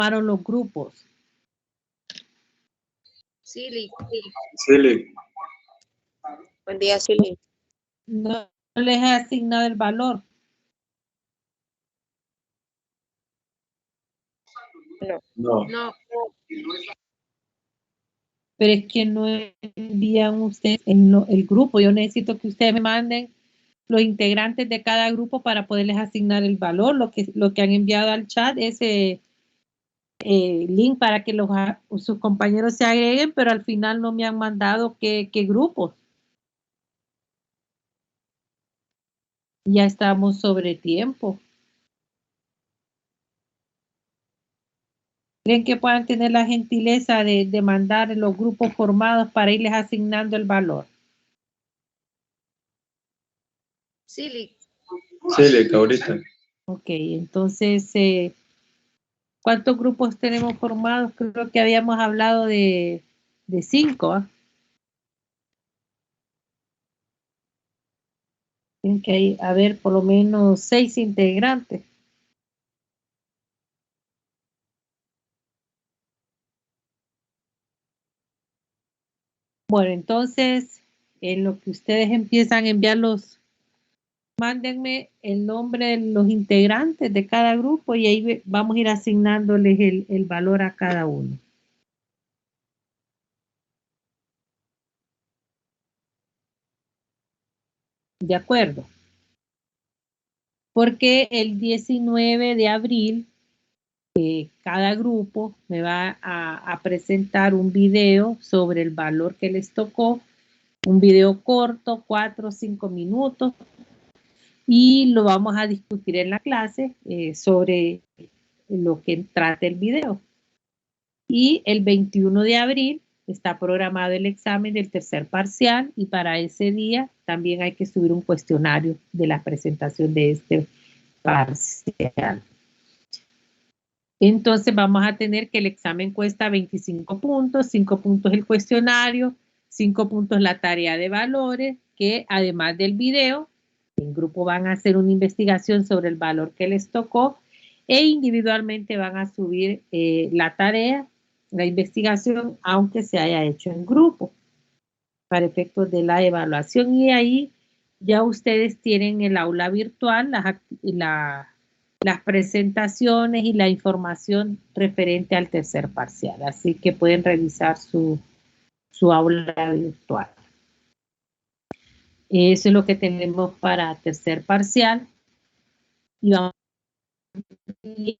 formaron los grupos? Silly. Silly. Buen día, Silly. No les he asignado el valor. No. No. Pero es que no envían ustedes el grupo. Yo necesito que ustedes me manden los integrantes de cada grupo para poderles asignar el valor. Lo que han enviado al chat es link para que sus compañeros se agreguen, pero al final no me han mandado qué grupos. Ya estamos sobre tiempo. ¿Creen que puedan tener la gentileza de mandar los grupos formados para irles asignando el valor? Silly. Silly, ahorita. Ok, entonces, ¿cuántos grupos tenemos formados? Creo que habíamos hablado de 5. ¿Ah? Tienen que haber por lo menos 6 integrantes. Bueno, entonces, en lo que ustedes empiezan a enviarlos, mándenme el nombre de los integrantes de cada grupo y ahí vamos a ir asignándoles el valor a cada uno. ¿De acuerdo? Porque el 19 de abril cada grupo me va a presentar un video sobre el valor que les tocó, un video corto, 4 o 5 minutos, y lo vamos a discutir en la clase sobre lo que trata el video. Y el 21 de abril está programado el examen del tercer parcial y para ese día también hay que subir un cuestionario de la presentación de este parcial. Entonces vamos a tener que el examen cuesta 25 puntos, 5 puntos el cuestionario, 5 puntos la tarea de valores, que además del video, en grupo van a hacer una investigación sobre el valor que les tocó e individualmente van a subir la tarea, la investigación, aunque se haya hecho en grupo, para efectos de la evaluación. Y ahí ya ustedes tienen el aula virtual, las presentaciones y la información referente al tercer parcial. Así que pueden revisar su aula virtual. Eso es lo que tenemos para tercer parcial. Y vamos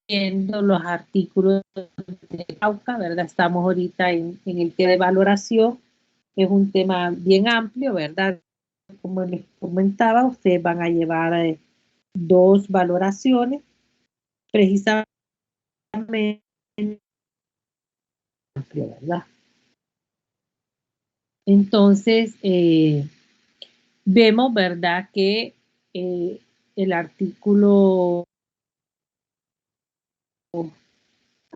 viendo los artículos de Cauca, ¿verdad? Estamos ahorita en el tema de valoración. Es un tema bien amplio, ¿verdad? Como les comentaba, ustedes van a llevar 2 valoraciones precisamente amplio, ¿verdad? Entonces, vemos, ¿verdad? Que el artículo,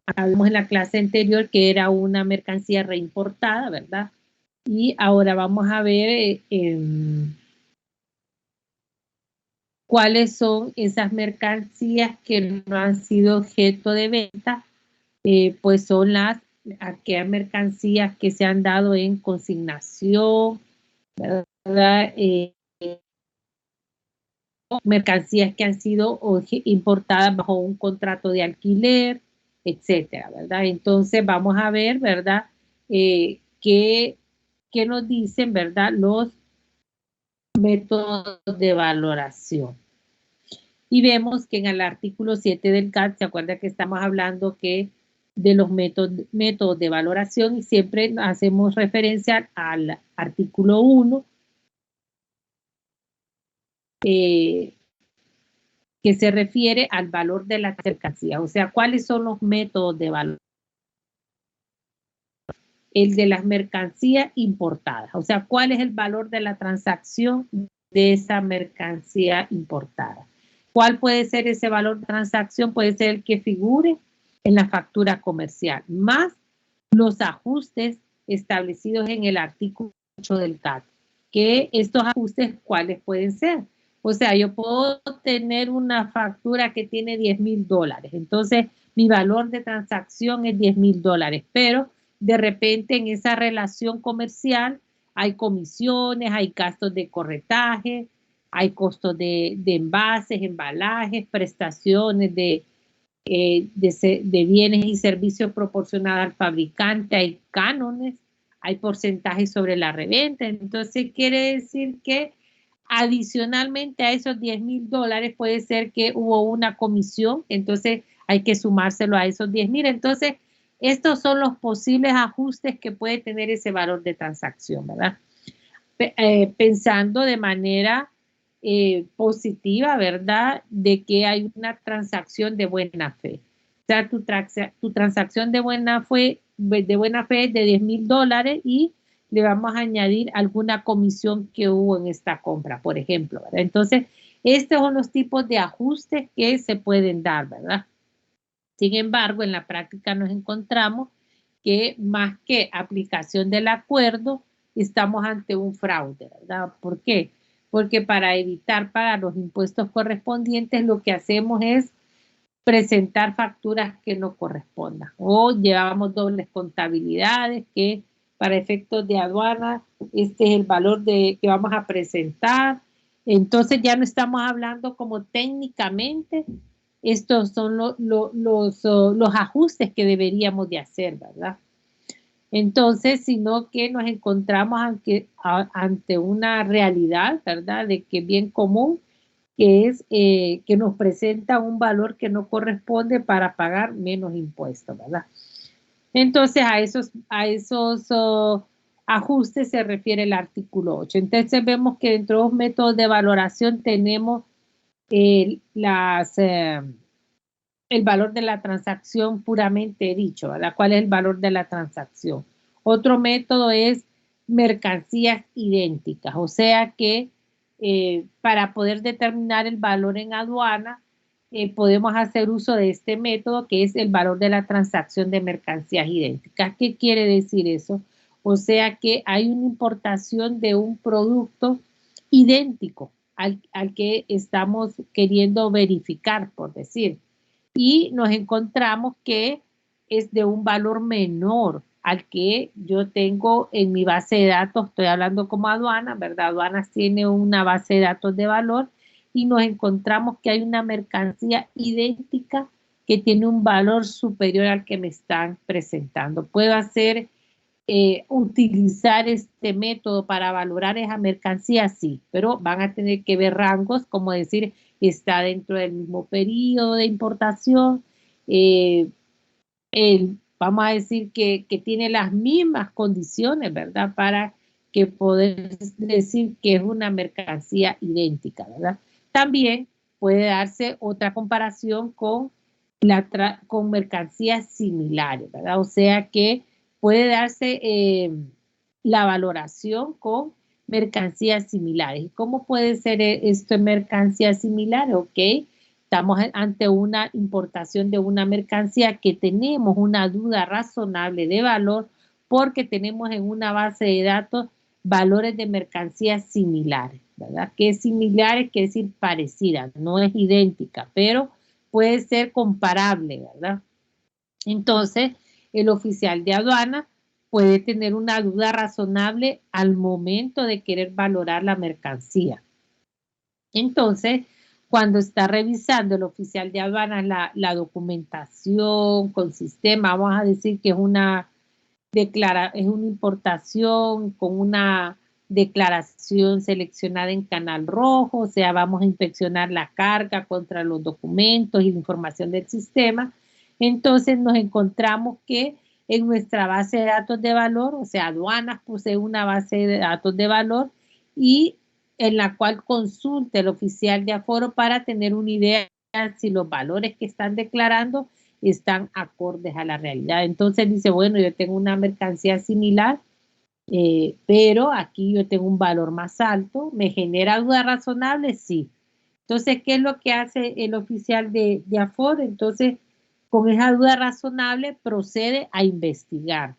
hablamos en la clase anterior que era una mercancía reimportada, ¿verdad? Y ahora vamos a ver cuáles son esas mercancías que no han sido objeto de venta, pues son aquellas mercancías que se han dado en consignación, ¿verdad? Mercancías que han sido importadas bajo un contrato de alquiler, etcétera, ¿verdad? Entonces vamos a ver, ¿verdad? ¿Qué nos dicen, ¿verdad? Los métodos de valoración. Y vemos que en el artículo 7 del CAT, ¿se acuerda que estamos hablando que de los métodos de valoración y siempre hacemos referencia al artículo 1, que se refiere al valor de la mercancía, o sea, ¿cuáles son los métodos de valor? El de las mercancías importadas, o sea, ¿cuál es el valor de la transacción de esa mercancía importada? ¿Cuál puede ser ese valor de transacción? Puede ser el que figure en la factura comercial, más los ajustes establecidos en el artículo 8 del CAT. Que estos ajustes, ¿cuáles pueden ser? O sea, yo puedo tener una factura que tiene $10,000. Entonces, mi valor de transacción es $10,000, pero de repente en esa relación comercial hay comisiones, hay gastos de corretaje, hay costos de envases, embalajes, prestaciones de bienes y servicios proporcionados al fabricante, hay cánones, hay porcentajes sobre la reventa. Entonces quiere decir que adicionalmente a esos $10,000 puede ser que hubo una comisión, entonces hay que sumárselo a esos 10,000. Entonces, estos son los posibles ajustes que puede tener ese valor de transacción, ¿verdad? Pensando de manera positiva, ¿verdad? De que hay una transacción de buena fe. O sea, tu transacción de buena fe es de $10,000 y le vamos a añadir alguna comisión que hubo en esta compra, por ejemplo, ¿verdad? Entonces, estos son los tipos de ajustes que se pueden dar, ¿verdad? Sin embargo, en la práctica nos encontramos que más que aplicación del acuerdo, estamos ante un fraude, ¿verdad? ¿Por qué? Porque para evitar pagar los impuestos correspondientes, lo que hacemos es presentar facturas que no correspondan o llevamos dobles contabilidades que para efectos de aduana, este es el valor que vamos a presentar. Entonces ya no estamos hablando como técnicamente, estos son los ajustes que deberíamos de hacer, ¿verdad? Entonces, sino que nos encontramos ante una realidad, ¿verdad? De que bien común, que es que nos presenta un valor que no corresponde para pagar menos impuestos, ¿verdad? Entonces, a esos ajustes se refiere el artículo 8. Entonces, vemos que dentro de los métodos de valoración tenemos el valor de la transacción puramente dicho, ¿verdad? ¿Cuál es el valor de la transacción? Otro método es mercancías idénticas, o sea que para poder determinar el valor en aduana, podemos hacer uso de este método que es el valor de la transacción de mercancías idénticas. ¿Qué quiere decir eso? O sea que hay una importación de un producto idéntico al que estamos queriendo verificar, por decir. Y nos encontramos que es de un valor menor al que yo tengo en mi base de datos. Estoy hablando como aduana, ¿verdad? Aduanas tiene una base de datos de valor y nos encontramos que hay una mercancía idéntica que tiene un valor superior al que me están presentando. Puedo utilizar este método para valorar esa mercancía, sí, pero van a tener que ver rangos, como decir, está dentro del mismo periodo de importación, vamos a decir que tiene las mismas condiciones, ¿verdad? Para que poder decir que es una mercancía idéntica, ¿verdad? También puede darse otra comparación con mercancías similares, ¿verdad? O sea que puede darse la valoración con mercancías similares. ¿Cómo puede ser esto en mercancías similares? Ok, estamos ante una importación de una mercancía que tenemos una duda razonable de valor porque tenemos en una base de datos valores de mercancías similares, ¿verdad? Que es similares, quiere decir parecida, no es idéntica, pero puede ser comparable, ¿verdad? Entonces, el oficial de aduana puede tener una duda razonable al momento de querer valorar la mercancía. Entonces, cuando está revisando el oficial de aduana la documentación con sistema, vamos a decir que es una importación con una declaración seleccionada en canal rojo, o sea, vamos a inspeccionar la carga contra los documentos y la información del sistema. Entonces nos encontramos que en nuestra base de datos de valor, o sea, aduanas posee una base de datos de valor y en la cual consulte el oficial de aforo para tener una idea si los valores que están declarando están acordes a la realidad. Entonces dice, bueno, yo tengo una mercancía similar, pero aquí yo tengo un valor más alto. ¿Me genera duda razonable? Sí. Entonces, ¿qué es lo que hace el oficial de aforo? Entonces, con esa duda razonable procede a investigar.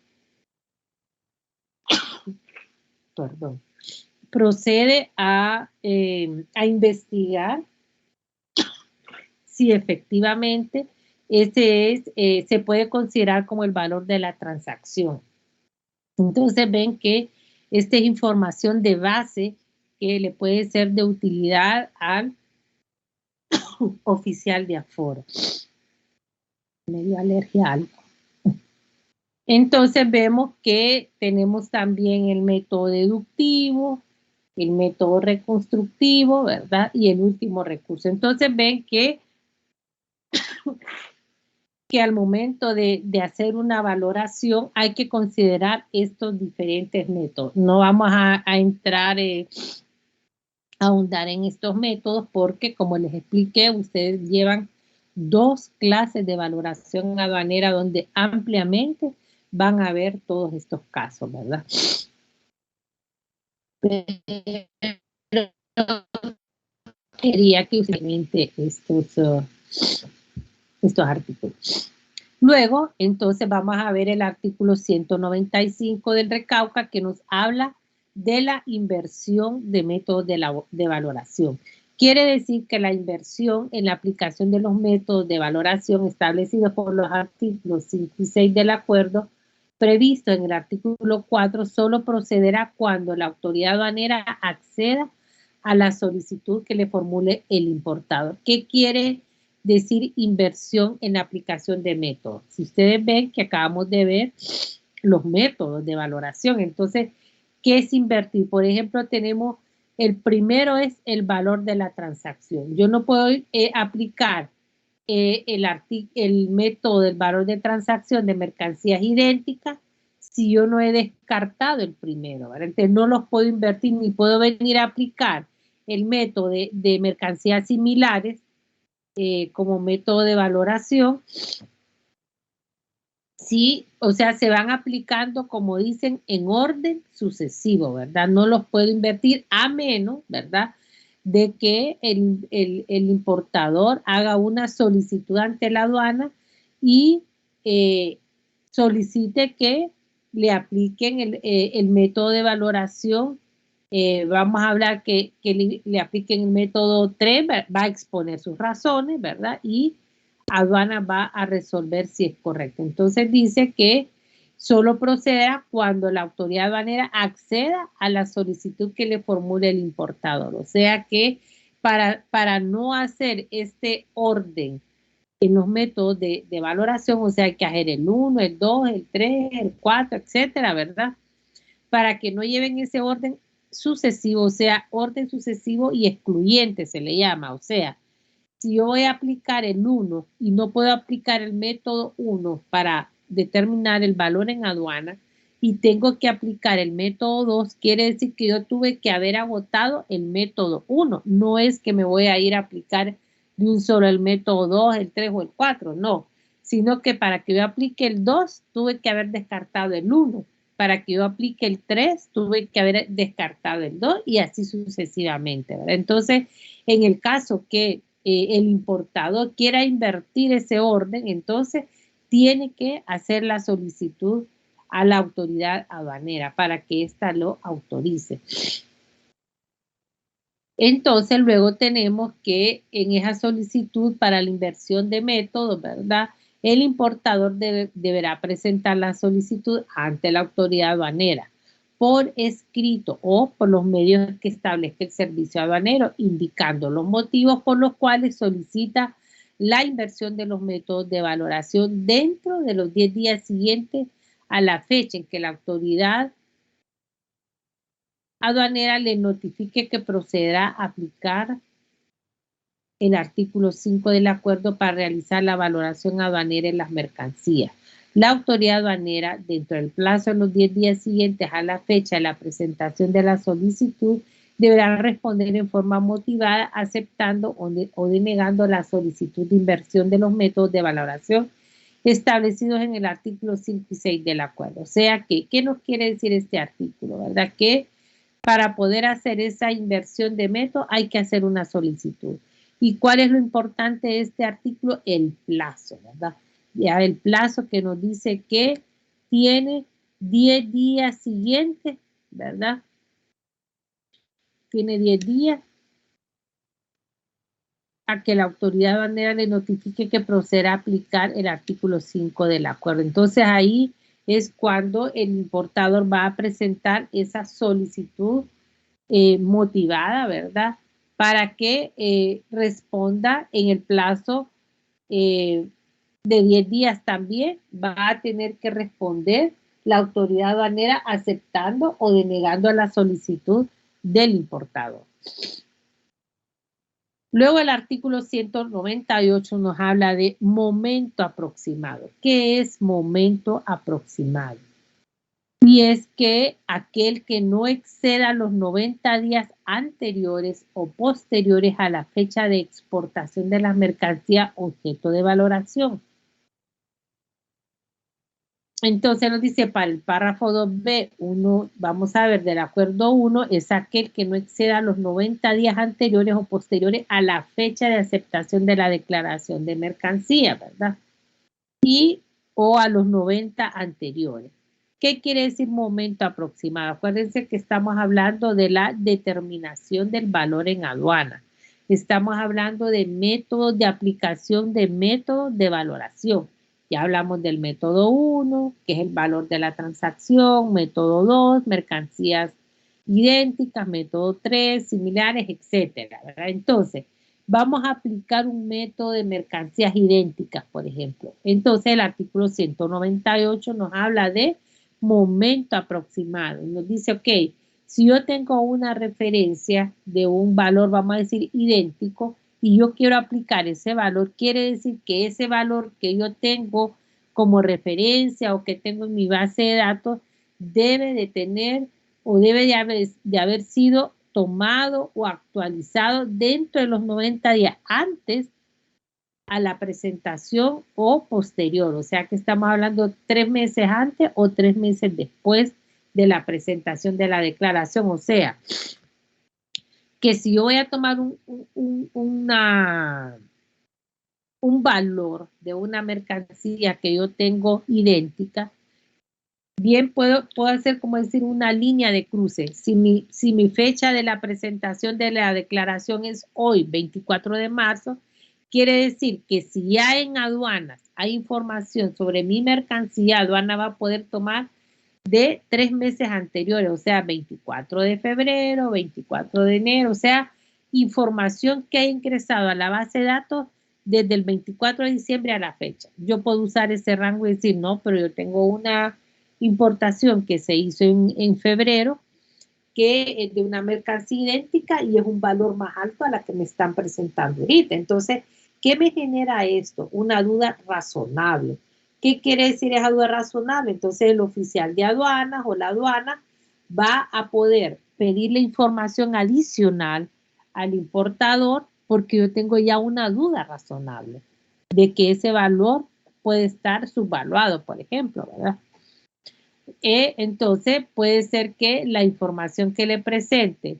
Perdón. Procede a investigar si efectivamente ese es, se puede considerar como el valor de la transacción. Entonces ven que esta es información de base que le puede ser de utilidad al oficial de aforo. Me dio alergia a algo. Entonces vemos que tenemos también el método deductivo, el método reconstructivo, ¿verdad? Y el último recurso. Entonces ven que al momento de hacer una valoración hay que considerar estos diferentes métodos. No vamos a entrar a ahondar en estos métodos porque, como les expliqué, ustedes llevan 2 clases de valoración aduanera donde ampliamente van a ver todos estos casos, ¿verdad? Pero quería que ustedes estos artículos. Luego, entonces, vamos a ver el artículo 195 del RECAUCA que nos habla de la inversión de métodos de valoración. Quiere decir que la inversión en la aplicación de los métodos de valoración establecidos por los artículos 5 y 6 del acuerdo previsto en el artículo 4 solo procederá cuando la autoridad aduanera acceda a la solicitud que le formule el importador. ¿Qué quiere decir inversión en la aplicación de métodos? Si ustedes ven que acabamos de ver los métodos de valoración, entonces, ¿qué es invertir? Por ejemplo, tenemos el primero es el valor de la transacción. Yo no puedo aplicar el método del valor de transacción de mercancías idénticas si yo no he descartado el primero, ¿verdad? Entonces no los puedo invertir ni puedo venir a aplicar el método de mercancías similares como método de valoración. Sí, o sea, se van aplicando, como dicen, en orden sucesivo, ¿verdad? No los puedo invertir a menos, ¿verdad?, de que el importador haga una solicitud ante la aduana y solicite que le apliquen el método de valoración. Vamos a hablar que le apliquen el método 3, va a exponer sus razones, ¿verdad? Y aduana va a resolver si es correcto. Entonces dice que solo procederá cuando la autoridad aduanera acceda a la solicitud que le formule el importador. O sea que para no hacer este orden en los métodos de valoración, o sea, hay que hacer el 1, el 2, el 3, el 4, etcétera, ¿verdad? Para que no lleven ese orden sucesivo, o sea, orden sucesivo y excluyente se le llama, o sea, si yo voy a aplicar el 1 y no puedo aplicar el método 1 para determinar el valor en aduana y tengo que aplicar el método 2, quiere decir que yo tuve que haber agotado el método 1. No es que me voy a ir a aplicar de un solo el método 2, el 3 o el 4, no. Sino que para que yo aplique el 2, tuve que haber descartado el 1. Para que yo aplique el 3, tuve que haber descartado el 2 y así sucesivamente, ¿verdad? Entonces, en el caso que el importador quiera invertir ese orden, entonces tiene que hacer la solicitud a la autoridad aduanera para que ésta lo autorice. Entonces luego tenemos que en esa solicitud para la inversión de métodos, ¿verdad?, el importador deberá presentar la solicitud ante la autoridad aduanera por escrito o por los medios que establezca el servicio aduanero, indicando los motivos por los cuales solicita la inversión de los métodos de valoración dentro de los 10 días siguientes a la fecha en que la autoridad aduanera le notifique que procederá a aplicar el artículo 5 del acuerdo para realizar la valoración aduanera en las mercancías. La autoridad aduanera, dentro del plazo de los 10 días siguientes a la fecha de la presentación de la solicitud, deberá responder en forma motivada, aceptando o denegando la solicitud de inversión de los métodos de valoración establecidos en el artículo 5 y 6 del acuerdo. O sea que, ¿qué nos quiere decir este artículo? ¿Verdad? Que para poder hacer esa inversión de método hay que hacer una solicitud. ¿Y cuál es lo importante de este artículo? El plazo, ¿verdad? Ya el plazo que nos dice que tiene 10 días siguientes, ¿verdad? Tiene 10 días a que la autoridad aduanera le notifique que proceda a aplicar el artículo 5 del acuerdo. Entonces ahí es cuando el importador va a presentar esa solicitud motivada, ¿verdad? Para que responda en el plazo de 10 días también. Va a tener que responder la autoridad aduanera aceptando o denegando la solicitud del importador. Luego el artículo 198 nos habla de momento aproximado. ¿Qué es momento aproximado? Y es que aquel que no exceda los 90 días anteriores o posteriores a la fecha de exportación de la mercancía objeto de valoración. Entonces nos dice para el párrafo 2B, vamos a ver, del acuerdo 1, es aquel que no exceda los 90 días anteriores o posteriores a la fecha de aceptación de la declaración de mercancía, ¿verdad? O a los 90 anteriores. ¿Qué quiere decir momento aproximado? Acuérdense que estamos hablando de la determinación del valor en aduana. Estamos hablando de métodos de aplicación de métodos de valoración. Ya hablamos del método 1, que es el valor de la transacción, método 2, mercancías idénticas, método 3, similares, etcétera, ¿verdad? Entonces, vamos a aplicar un método de mercancías idénticas, por ejemplo. Entonces, el artículo 198 nos habla de momento aproximado. Nos dice, ok, si yo tengo una referencia de un valor, vamos a decir, idéntico, y yo quiero aplicar ese valor, quiere decir que ese valor que yo tengo como referencia o que tengo en mi base de datos debe de tener o debe de haber sido tomado o actualizado dentro de los 90 días antes a la presentación o posterior. O sea que estamos hablando 3 meses antes o 3 meses después de la presentación de la declaración. O sea, que si yo voy a tomar un valor de una mercancía que yo tengo idéntica, bien puedo hacer como decir una línea de cruce. Si mi fecha de la presentación de la declaración es hoy, 24 de marzo, quiere decir que si ya en aduanas hay información sobre mi mercancía, aduana va a poder tomar de 3 meses anteriores, o sea, 24 de febrero, 24 de enero, o sea, información que ha ingresado a la base de datos desde el 24 de diciembre a la fecha. Yo puedo usar ese rango y decir, no, pero yo tengo una importación que se hizo en febrero, que es de una mercancía idéntica y es un valor más alto a la que me están presentando ahorita. Entonces, ¿qué me genera esto? Una duda razonable. ¿Qué quiere decir esa duda razonable? Entonces, el oficial de aduanas o la aduana va a poder pedirle información adicional al importador porque yo tengo ya una duda razonable de que ese valor puede estar subvaluado, por ejemplo, ¿verdad? Entonces puede ser que la información que le presente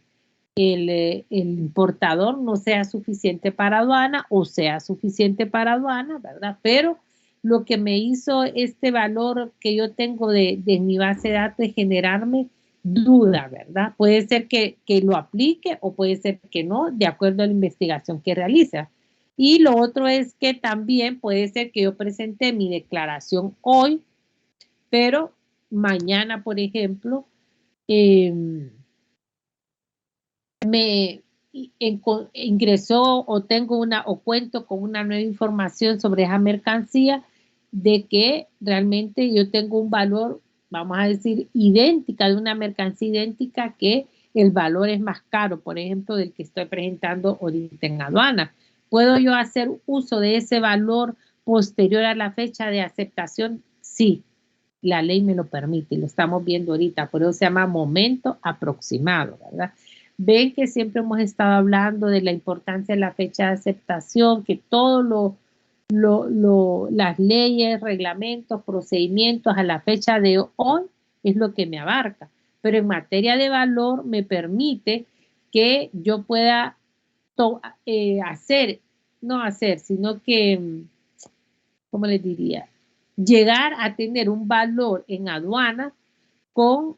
el importador no sea suficiente para aduana o sea suficiente para aduana, ¿verdad? Pero lo que me hizo este valor que yo tengo de mi base de datos es generarme duda, ¿verdad? Puede ser que lo aplique o puede ser que no, de acuerdo a la investigación que realiza. Y lo otro es que también puede ser que yo presente mi declaración hoy, pero mañana, por ejemplo, me ingresó o tengo o cuento con una nueva información sobre esa mercancía de que realmente yo tengo un valor, vamos a decir, idéntica, de una mercancía idéntica, que el valor es más caro, por ejemplo, del que estoy presentando ahorita en aduana. ¿Puedo yo hacer uso de ese valor posterior a la fecha de aceptación? Sí, la ley me lo permite y lo estamos viendo ahorita, por eso se llama momento aproximado, ¿verdad? Ven que siempre hemos estado hablando de la importancia de la fecha de aceptación, que todo las leyes, reglamentos, procedimientos a la fecha de hoy es lo que me abarca, pero en materia de valor me permite que yo pueda sino que, ¿cómo les diría? Llegar a tener un valor en aduana con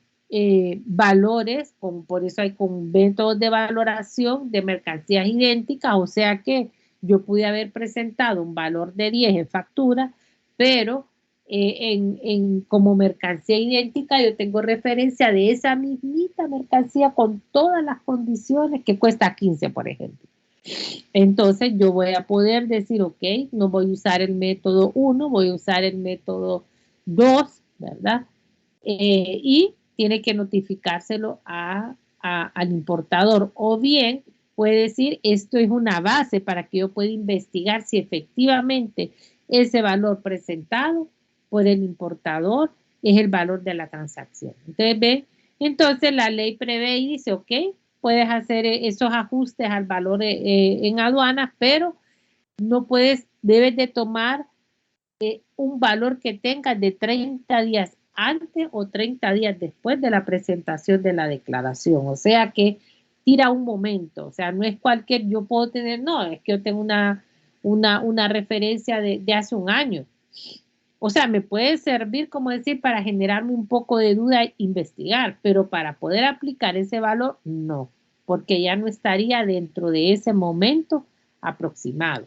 valores, por eso hay con métodos de valoración de mercancías idénticas, o sea que yo pude haber presentado un valor de 10 en factura, pero como mercancía idéntica yo tengo referencia de esa mismita mercancía con todas las condiciones que cuesta 15, por ejemplo. Entonces yo voy a poder decir, ok, no voy a usar el método 1, voy a usar el método 2, ¿verdad? Y tiene que notificárselo al importador. O bien puede decir, esto es una base para que yo pueda investigar si efectivamente ese valor presentado por el importador es el valor de la transacción. Entonces, ven, entonces la ley prevé y dice, ok, puedes hacer esos ajustes al valor en aduanas, pero no puedes, debes de tomar un valor que tengas de 30 días antes o 30 días después de la presentación de la declaración. O sea que tira un momento, o sea, no es cualquier, yo puedo tener, no, es que yo tengo una referencia de hace un año. O sea, me puede servir, como decir, para generarme un poco de duda e investigar, pero para poder aplicar ese valor, no, porque ya no estaría dentro de ese momento aproximado.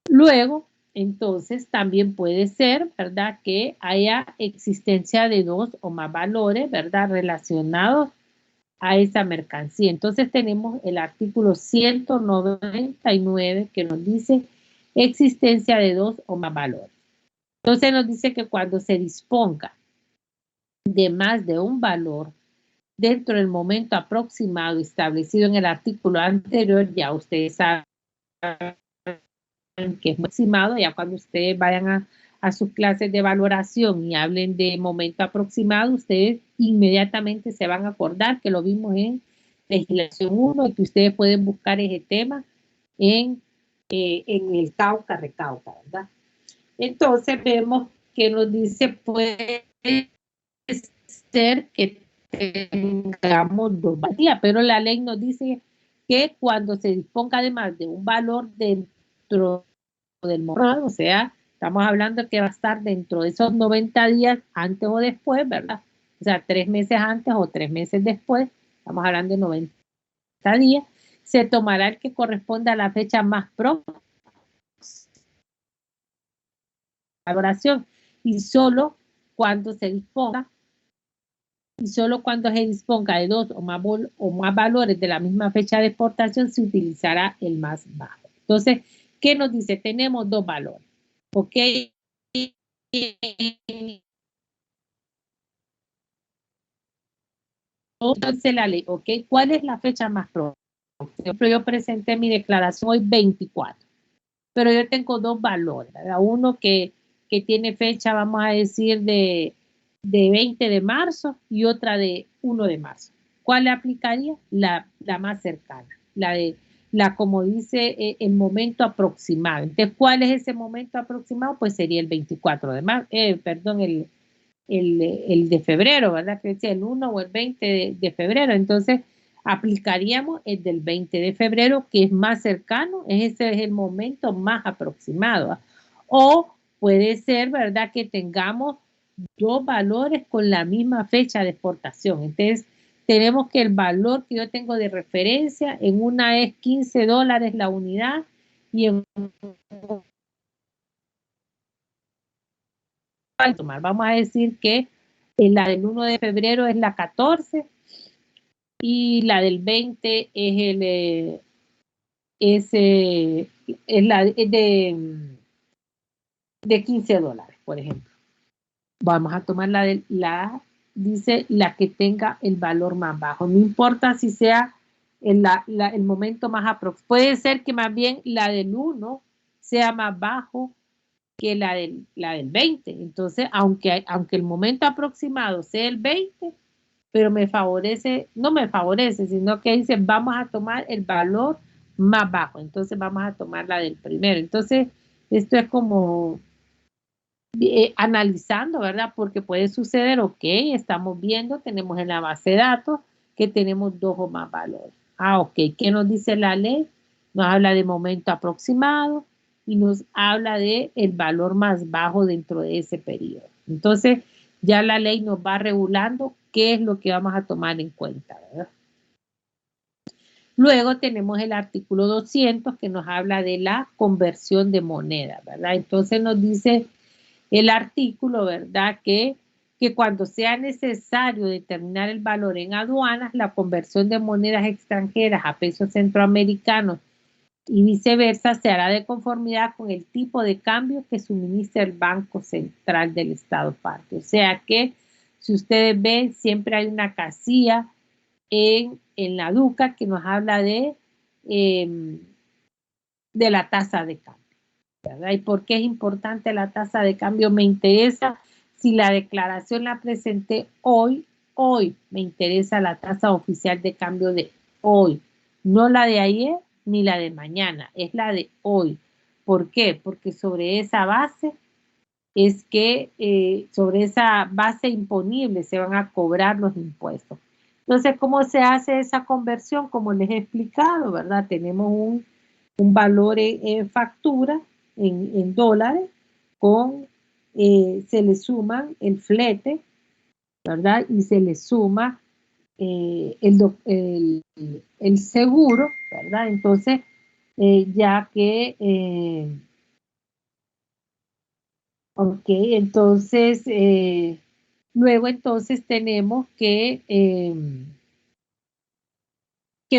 Luego, entonces, también puede ser, ¿verdad?, que haya existencia de 2 o más valores, ¿verdad?, relacionados a esa mercancía. Entonces, tenemos el artículo 199 que nos dice existencia de 2 o más valores. Entonces, nos dice que cuando se disponga de más de un valor dentro del momento aproximado establecido en el artículo anterior, ya ustedes saben que es aproximado, ya cuando ustedes vayan a sus clases de valoración y hablen de momento aproximado, ustedes inmediatamente se van a acordar que lo vimos en legislación 1 y que ustedes pueden buscar ese tema en el Cauca-Recauca, ¿verdad? Entonces vemos que nos dice, puede ser que tengamos 2 valores, pero la ley nos dice que cuando se disponga además de un valor dentro del momento, o sea, estamos hablando que va a estar dentro de esos 90 días antes o después, ¿verdad? O sea, 3 meses antes o 3 meses después, estamos hablando de 90 días, se tomará el que corresponda a la fecha más próxima de valoración y solo cuando se disponga de 2 o más valores de la misma fecha de exportación se utilizará el más bajo. Entonces, ¿qué nos dice? Tenemos 2 valores. ¿Ok? Entonces la ley, ¿ok? ¿Cuál es la fecha más próxima? Por ejemplo, yo presenté mi declaración hoy 24, pero yo tengo 2 valores, ¿verdad? Uno que tiene fecha, vamos a decir, de 20 de marzo y otra de 1 de marzo. ¿Cuál le aplicaría? La más cercana, como dice, el momento aproximado. Entonces, ¿cuál es ese momento aproximado? Pues sería el 24 de marzo, perdón, el de febrero, ¿verdad? Que decía el 1 o el 20 de febrero. Entonces, aplicaríamos el del 20 de febrero, que es más cercano, ese es el momento más aproximado. ¿Eh? O puede ser, ¿verdad?, que tengamos 2 valores con la misma fecha de exportación. Entonces, tenemos que el valor que yo tengo de referencia, en una es $15 la unidad y en vamos a decir que la del 1 de febrero es la 14 y la del 20 es de $15, por ejemplo. Vamos a tomar dice la que tenga el valor más bajo. No importa si sea el momento más aproximado. Puede ser que más bien la del 1 sea más bajo que la del 20. Entonces, aunque el momento aproximado sea el 20, pero no me favorece, sino que dice, vamos a tomar el valor más bajo. Entonces, vamos a tomar la del primero. Entonces, esto es como analizando, ¿verdad? Porque puede suceder, ok, estamos viendo, tenemos en la base de datos que tenemos 2 o más valores. Ah, ok, ¿qué nos dice la ley? Nos habla de momento aproximado y nos habla de el valor más bajo dentro de ese periodo. Entonces, ya la ley nos va regulando qué es lo que vamos a tomar en cuenta, ¿verdad? Luego tenemos el artículo 200 que nos habla de la conversión de moneda, ¿verdad? Entonces nos dice el artículo, ¿verdad? Que cuando sea necesario determinar el valor en aduanas, la conversión de monedas extranjeras a pesos centroamericanos y viceversa se hará de conformidad con el tipo de cambio que suministra el Banco Central del Estado parte. O sea que, si ustedes ven, siempre hay una casilla en la DUCA que nos habla de la tasa de cambio, ¿verdad? ¿Y por qué es importante la tasa de cambio? Me interesa si la declaración la presenté hoy, me interesa la tasa oficial de cambio de hoy, no la de ayer ni la de mañana, es la de hoy. ¿Por qué? Porque sobre esa base es que, sobre esa base imponible se van a cobrar los impuestos. Entonces, ¿cómo se hace esa conversión? Como les he explicado, ¿verdad? Tenemos un valor en factura, en dólares, se le suman el flete, ¿verdad? Y se le suma el seguro, ¿verdad? Entonces, ya que, ok, entonces, luego entonces tenemos que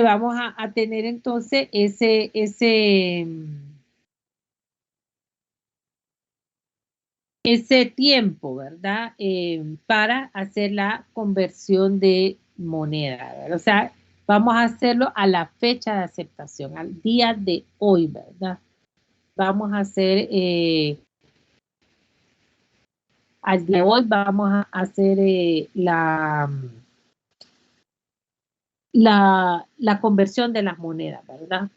vamos a tener entonces ese tiempo, ¿verdad? Para hacer la conversión de moneda, ¿verdad? O sea, vamos a hacerlo a la fecha de aceptación, al día de hoy, ¿verdad? Vamos a hacer, al día de hoy vamos a hacer la conversión de las monedas, ¿verdad?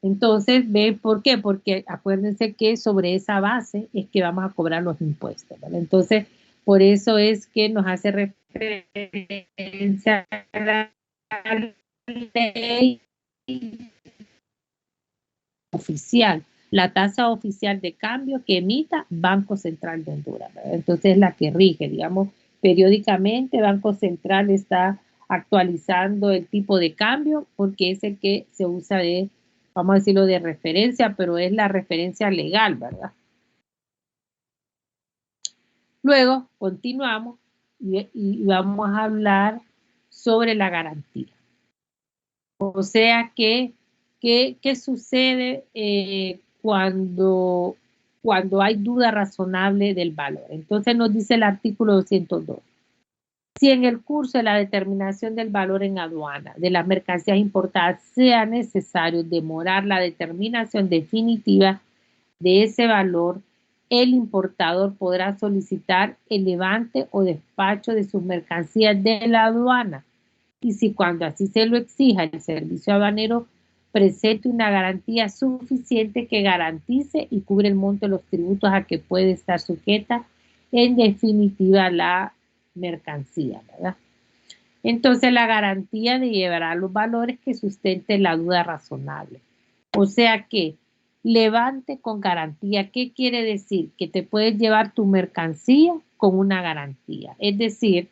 Entonces, ¿ve por qué? Porque acuérdense que sobre esa base es que vamos a cobrar los impuestos, ¿vale? Entonces, por eso es que nos hace referencia a la ley oficial, la tasa oficial de cambio que emita Banco Central de Honduras, ¿verdad? Entonces, es la que rige, digamos, periódicamente Banco Central está actualizando el tipo de cambio porque es el que se usa de, vamos a decirlo, de referencia, pero es la referencia legal, ¿verdad? Luego continuamos y vamos a hablar sobre la garantía. O sea que, ¿qué sucede cuando hay duda razonable del valor? Entonces nos dice el artículo 202. Si en el curso de la determinación del valor en aduana de las mercancías importadas sea necesario demorar la determinación definitiva de ese valor, el importador podrá solicitar el levante o despacho de sus mercancías de la aduana. Y si cuando así se lo exija el servicio aduanero presente una garantía suficiente que garantice y cubre el monto de los tributos a que puede estar sujeta, en definitiva, la mercancía, ¿verdad? Entonces, la garantía de llevará los valores que sustenten la duda razonable. O sea que, levante con garantía. ¿Qué quiere decir? Que te puedes llevar tu mercancía con una garantía. Es decir,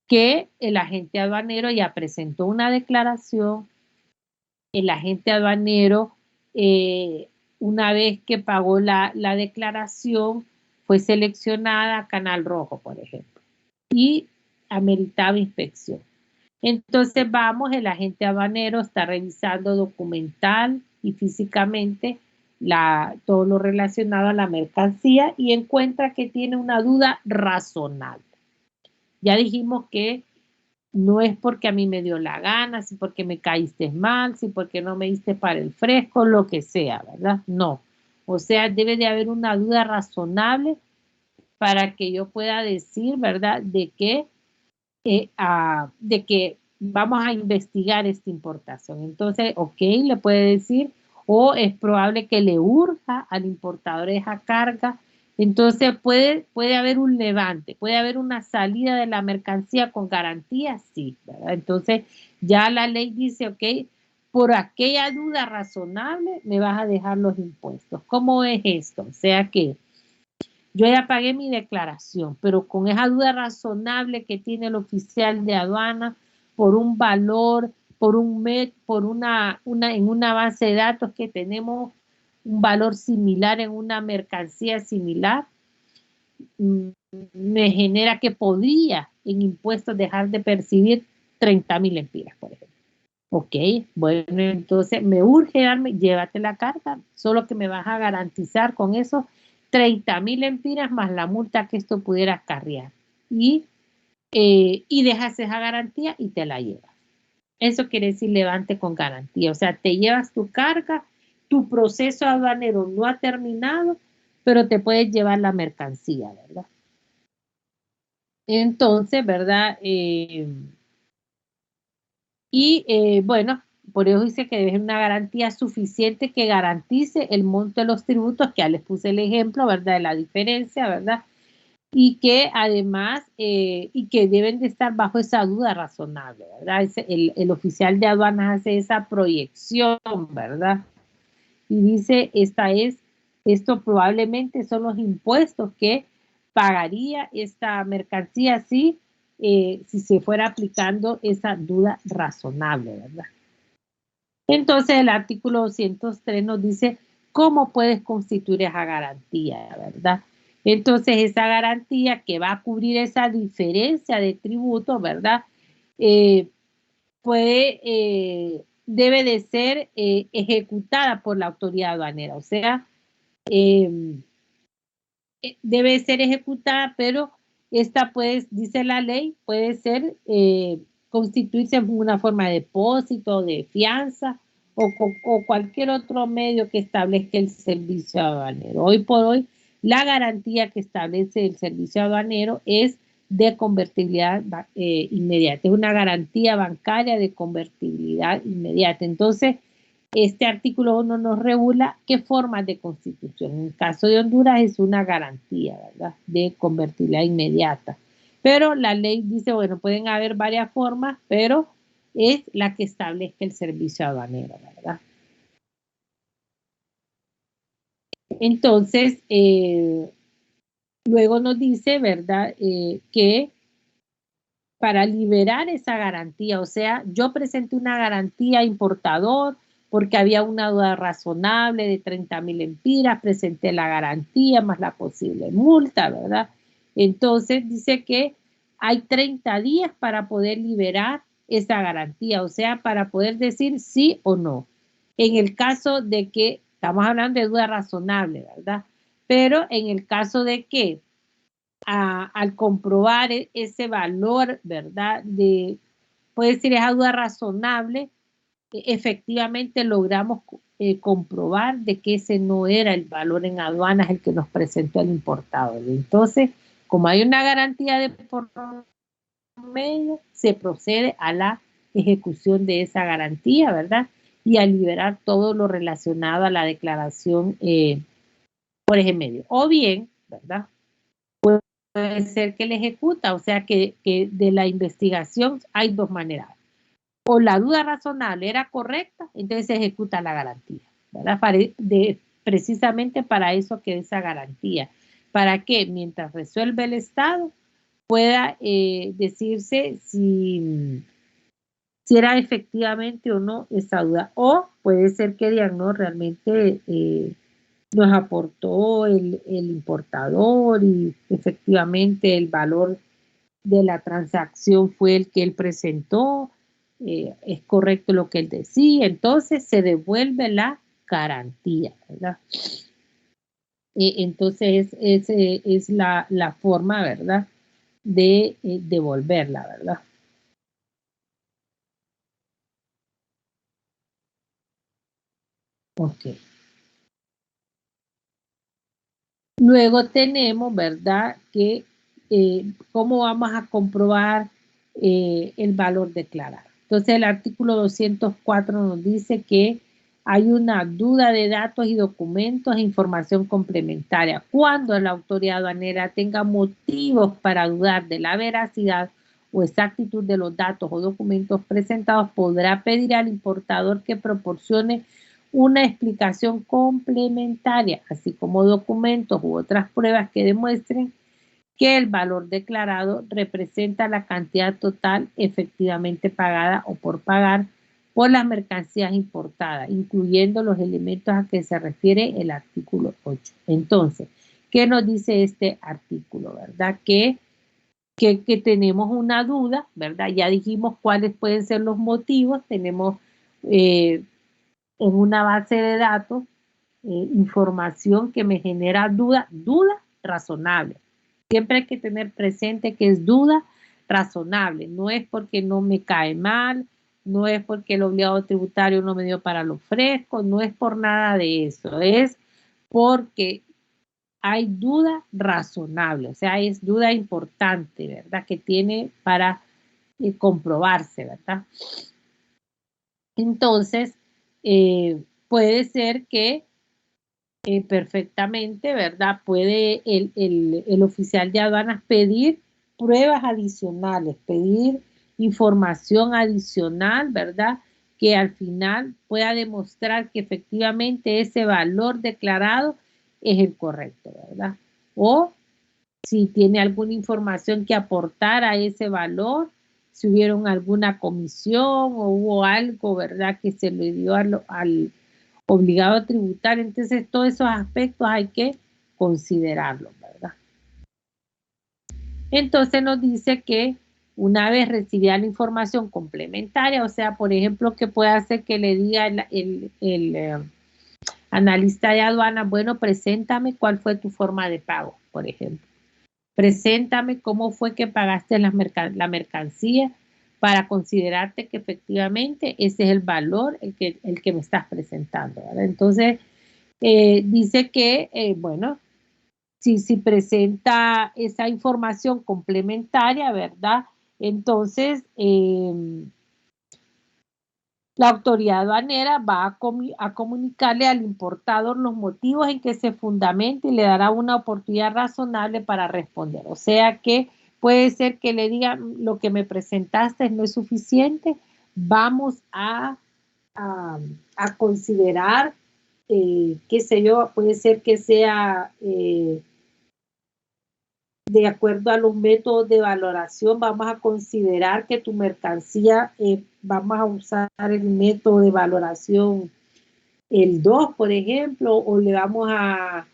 que el agente aduanero ya presentó una declaración, el agente aduanero, una vez que pagó la declaración, fue seleccionada Canal Rojo, por ejemplo, y ameritaba inspección. Entonces vamos, el agente aduanero está revisando documental y físicamente todo lo relacionado a la mercancía y encuentra que tiene una duda razonable. Ya dijimos que no es porque a mí me dio la gana, si porque me caíste mal, si porque no me diste para el fresco, lo que sea, ¿verdad? No. O sea, debe de haber una duda razonable para que yo pueda decir, ¿verdad? De que vamos a investigar esta importación. Entonces, ok, le puede decir, o es probable que le urja al importador esa carga. Entonces, puede haber un levante, puede haber una salida de la mercancía con garantía, sí, ¿verdad? Entonces, ya la ley dice, ok, por aquella duda razonable me vas a dejar los impuestos. ¿Cómo es esto? O sea que yo ya pagué mi declaración, pero con esa duda razonable que tiene el oficial de aduana por un valor en una base de datos que tenemos un valor similar en una mercancía similar, me genera que podría en impuestos dejar de percibir 30.000 lempiras, por ejemplo. Ok, bueno, entonces me urge llévate la carga, solo que me vas a garantizar con esos 30.000 lempiras más la multa que esto pudiera acarrear. Y dejas esa garantía y te la llevas. Eso quiere decir levante con garantía. O sea, te llevas tu carga, tu proceso aduanero no ha terminado, pero te puedes llevar la mercancía, ¿verdad? Entonces, ¿verdad? Bueno, por eso dice que debe ser una garantía suficiente que garantice el monto de los tributos, que ya les puse el ejemplo, ¿verdad? De la diferencia, ¿verdad? Y que además, y que deben de estar bajo esa duda razonable, ¿verdad? El oficial de aduanas hace esa proyección, ¿verdad? Y dice, esto probablemente son los impuestos que pagaría esta mercancía si se fuera aplicando esa duda razonable, ¿verdad? Entonces el artículo 203 nos dice cómo puedes constituir esa garantía, ¿verdad? Entonces esa garantía que va a cubrir esa diferencia de tributo, ¿verdad? Debe de ser ejecutada por la autoridad aduanera, o sea, debe ser ejecutada, pero esta dice la ley, puede ser constituirse en una forma de depósito, de fianza o cualquier otro medio que establezca el servicio aduanero. Hoy por hoy, la garantía que establece el servicio aduanero es de convertibilidad inmediata, es una garantía bancaria de convertibilidad inmediata. Entonces, este artículo 1 nos regula qué formas de constitución. En el caso de Honduras es una garantía, ¿verdad?, de convertibilidad inmediata. Pero la ley dice, bueno, pueden haber varias formas, pero es la que establezca el servicio aduanero, ¿verdad? Entonces, luego nos dice, ¿verdad?, que para liberar esa garantía, o sea, yo presenté una garantía importador porque había una duda razonable de 30.000 lempiras, presenté la garantía más la posible multa, ¿verdad? Entonces dice que hay 30 días para poder liberar esa garantía, o sea, para poder decir sí o no. En el caso de que, estamos hablando de duda razonable, ¿verdad? Pero en el caso de que al comprobar ese valor, ¿verdad? Puede decir, esa duda razonable, efectivamente logramos comprobar de que ese no era el valor en aduanas el que nos presentó el importador. Entonces, como hay una garantía de por medio, se procede a la ejecución de esa garantía, ¿verdad? Y a liberar todo lo relacionado a la declaración por ese medio. O bien, ¿verdad?, puede ser que le ejecuta, o sea que de la investigación hay dos maneras. O la duda razonable era correcta, entonces se ejecuta la garantía, ¿verdad? Precisamente para eso que esa garantía, para que mientras resuelve el Estado pueda decirse si era efectivamente o no esa duda. O puede ser que digan, no, realmente nos aportó el importador y efectivamente el valor de la transacción fue el que él presentó, es correcto lo que él decía, entonces se devuelve la garantía, ¿verdad? Entonces es la forma, ¿verdad?, de devolverla, ¿verdad? Ok. Luego tenemos, ¿verdad?, que cómo vamos a comprobar el valor declarado. Entonces el artículo 204 nos dice que hay una duda de datos y documentos e información complementaria. Cuando la autoridad aduanera tenga motivos para dudar de la veracidad o exactitud de los datos o documentos presentados, podrá pedir al importador que proporcione una explicación complementaria, así como documentos u otras pruebas que demuestren que el valor declarado representa la cantidad total efectivamente pagada o por pagar por las mercancías importadas, incluyendo los elementos a que se refiere el artículo 8. Entonces, ¿qué nos dice este artículo, verdad? Que tenemos una duda, ¿verdad? Ya dijimos cuáles pueden ser los motivos, tenemos en una base de datos información que me genera duda razonable. Siempre hay que tener presente que es duda razonable, no es porque no me cae mal, no es porque el obligado tributario no me dio para lo fresco, no es por nada de eso, es porque hay duda razonable, o sea, es duda importante, ¿verdad? Que tiene para comprobarse, ¿verdad? Entonces, puede ser que perfectamente, ¿verdad? Puede el oficial de aduanas pedir pruebas adicionales, pedir información adicional, ¿verdad? Que al final pueda demostrar que efectivamente ese valor declarado es el correcto, ¿verdad? O si tiene alguna información que aportar a ese valor, si hubieron alguna comisión o hubo algo, ¿verdad? Que se le dio al obligado a tributar. Entonces, todos esos aspectos hay que considerarlos, ¿verdad? Entonces, nos dice que una vez recibida la información complementaria, o sea, por ejemplo, que puede hacer que le diga el analista de aduanas, bueno, preséntame cuál fue tu forma de pago, por ejemplo. Preséntame cómo fue que pagaste la mercancía para considerarte que efectivamente ese es el valor el que me estás presentando, ¿verdad? Entonces, dice que, bueno, si presenta esa información complementaria, ¿verdad? Entonces, la autoridad aduanera va a comunicarle al importador los motivos en que se fundamenta y le dará una oportunidad razonable para responder. O sea que puede ser que le digan lo que me presentaste no es suficiente, vamos a considerar, qué sé yo, puede ser que sea de acuerdo a los métodos de valoración, vamos a considerar que tu mercancía, vamos a usar el método de valoración el 2, por ejemplo, o le vamos a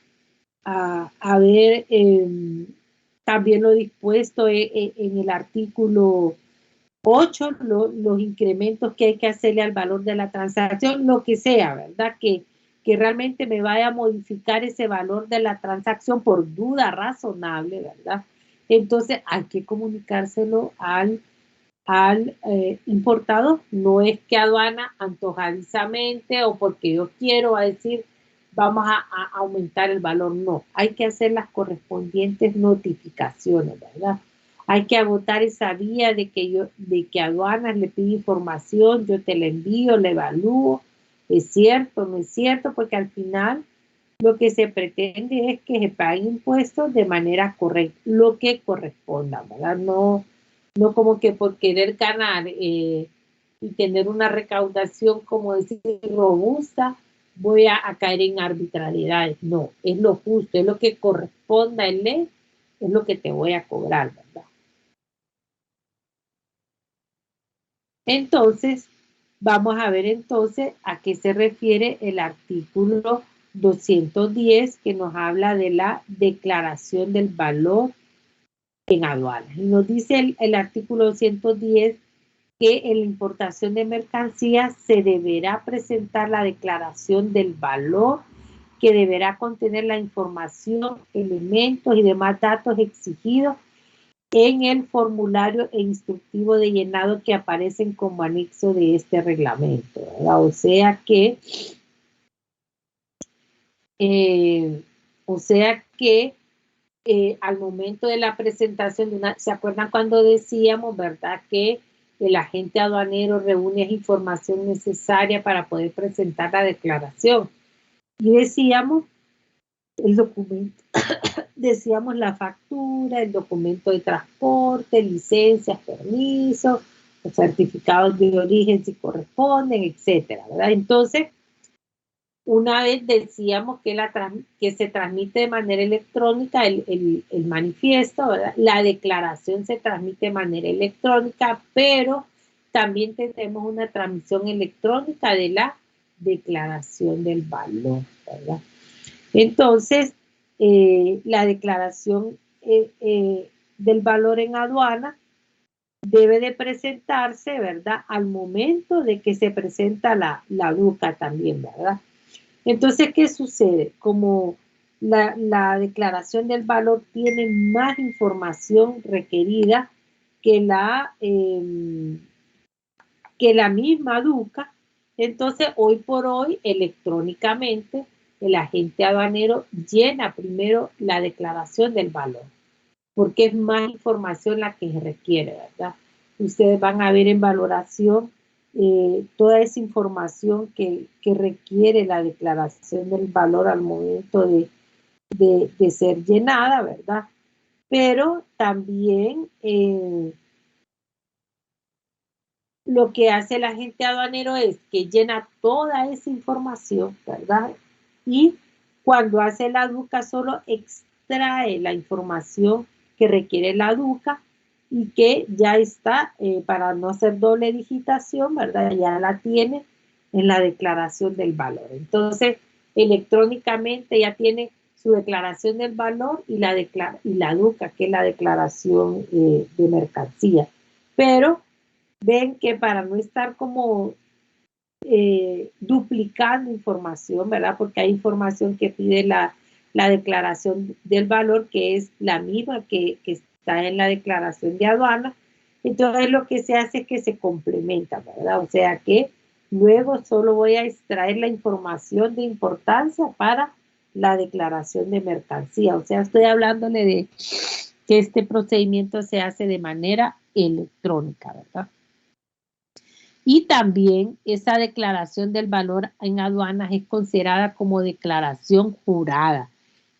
ver también lo dispuesto en el artículo 8, los incrementos que hay que hacerle al valor de la transacción, lo que sea, ¿verdad? Que realmente me vaya a modificar ese valor de la transacción por duda razonable, ¿verdad? Entonces hay que comunicárselo al importador. No es que aduana antojadizamente o porque yo quiero a decir vamos a aumentar el valor, no. Hay que hacer las correspondientes notificaciones, ¿verdad? Hay que agotar esa vía de que aduanas le pide información, yo te la envío, la evalúo, es cierto, no es cierto, porque al final lo que se pretende es que se paguen impuestos de manera correcta, lo que corresponda, ¿verdad? No como que por querer ganar y tener una recaudación, como decir, robusta, voy a caer en arbitrariedades. No, es lo justo, es lo que corresponda en ley, es lo que te voy a cobrar, ¿verdad? Entonces, vamos a ver entonces a qué se refiere el artículo 210 que nos habla de la declaración del valor en aduanas. Y nos dice el artículo 210 que en la importación de mercancías se deberá presentar la declaración del valor que deberá contener la información, elementos y demás datos exigidos en el formulario e instructivo de llenado que aparecen como anexo de este reglamento, ¿verdad? O sea que al momento de la presentación de una, ¿se acuerdan cuando decíamos, verdad, que el agente aduanero reúne información necesaria para poder presentar la declaración? Y decíamos el documento, decíamos la factura, el documento de transporte, licencias, permisos, los certificados de origen si corresponden, etcétera, ¿verdad? Entonces, una vez decíamos que se transmite de manera electrónica el manifiesto, ¿verdad? La declaración se transmite de manera electrónica, pero también tenemos una transmisión electrónica de la declaración del valor, ¿verdad? Entonces, la declaración del valor en aduana debe de presentarse, ¿verdad? Al momento de que se presenta la DUCA también, ¿verdad? Entonces, ¿qué sucede? Como la declaración del valor tiene más información requerida que la misma DUCA, entonces hoy por hoy electrónicamente el agente aduanero llena primero la declaración del valor, porque es más información la que se requiere, ¿verdad? Ustedes van a ver en valoración toda esa información que requiere la declaración del valor al momento de ser llenada, ¿verdad? Pero también lo que hace el agente aduanero es que llena toda esa información, ¿verdad? Y cuando hace la DUCA solo extrae la información que requiere la DUCA y que ya está, para no hacer doble digitación, ¿verdad? Ya la tiene en la declaración del valor. Entonces, electrónicamente ya tiene su declaración del valor y la DUCA, que es la declaración de mercancía. Pero ven que para no estar como duplicando información, ¿verdad? Porque hay información que pide la declaración del valor, que es la misma que está en la declaración de aduana. Entonces lo que se hace es que se complementa, ¿verdad? O sea que luego solo voy a extraer la información de importancia para la declaración de mercancía. O sea, estoy hablándole de que este procedimiento se hace de manera electrónica, ¿verdad? Y también esa declaración del valor en aduanas es considerada como declaración jurada.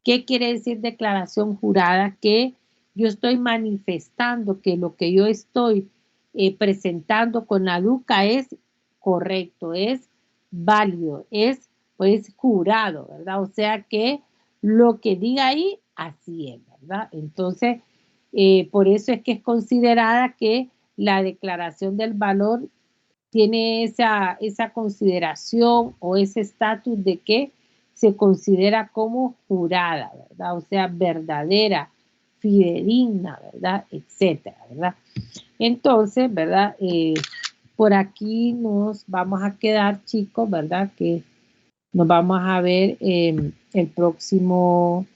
¿Qué quiere decir declaración jurada? Que yo estoy manifestando que lo que yo estoy presentando con la DUCA es correcto, es válido, es pues jurado, ¿verdad? O sea que lo que diga ahí, así es, ¿verdad? Entonces, por eso es que es considerada que la declaración del valor tiene esa consideración o ese estatus de que se considera como jurada, ¿verdad? O sea, verdadera, fidedigna, ¿verdad? Etcétera, ¿verdad? Entonces, ¿verdad? Por aquí nos vamos a quedar, chicos, ¿verdad? Que nos vamos a ver el próximo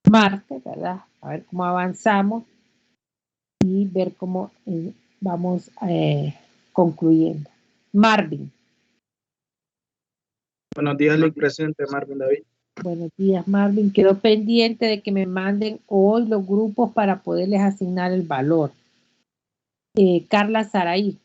martes, ¿verdad? A ver cómo avanzamos y ver cómo vamos concluyendo. Marvin. Buenos días, Lic, presente, Marvin David. Buenos días, Marvin. Quedo pendiente de que me manden hoy los grupos para poderles asignar el valor. Carla Saraí.